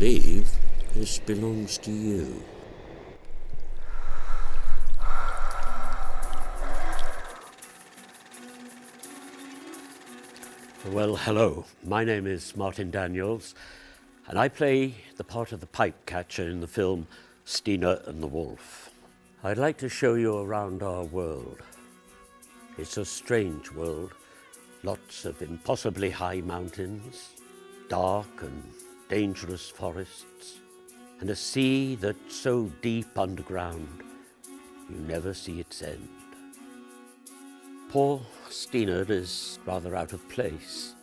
believe this belongs to you. Well, hello. My name is Martin Daniels, and I play the part of the pipe catcher in the film Stina and the Wolf. I'd like to show you around our world. It's a strange world. Lots of impossibly high mountains, dark and dangerous forests, and a sea that's so deep underground you never see its end. Poor Stina is rather out of place.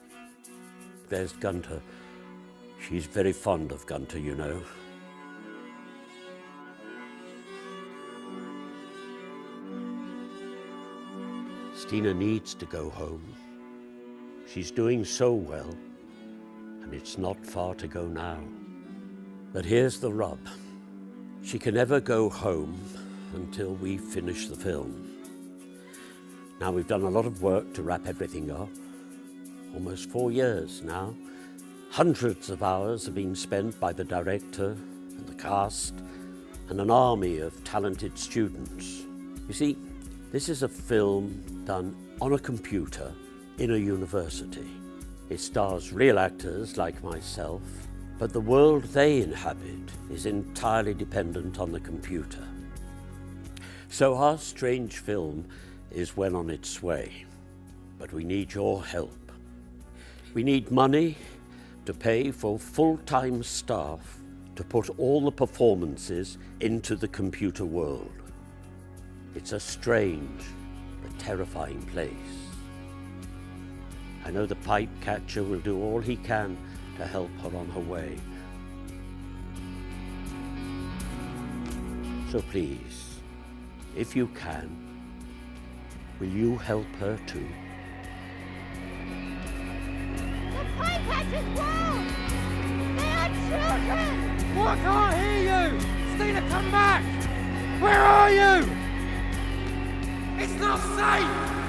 There's Gunter. She's very fond of Gunter, you know. Stina needs to go home. She's doing so well, and it's not far to go now. But here's the rub. She can never go home until we finish the film. Now, we've done a lot of work to wrap everything up. Almost 4 years now. Hundreds of hours have been spent by the director and the cast and an army of talented students. You see, this is a film done on a computer in a university. It stars real actors like myself, but the world they inhabit is entirely dependent on the computer. So our strange film is well on its way, but we need your help. We need money to pay for full-time staff to put all the performances into the computer world. It's a strange but terrifying place. I know the pipe catcher will do all he can to help her on her way. So please, if you can, will you help her too? The pipe catcher's wrong! They are children! What? I can't hear you! Stina, come back! Where are you? It's not safe!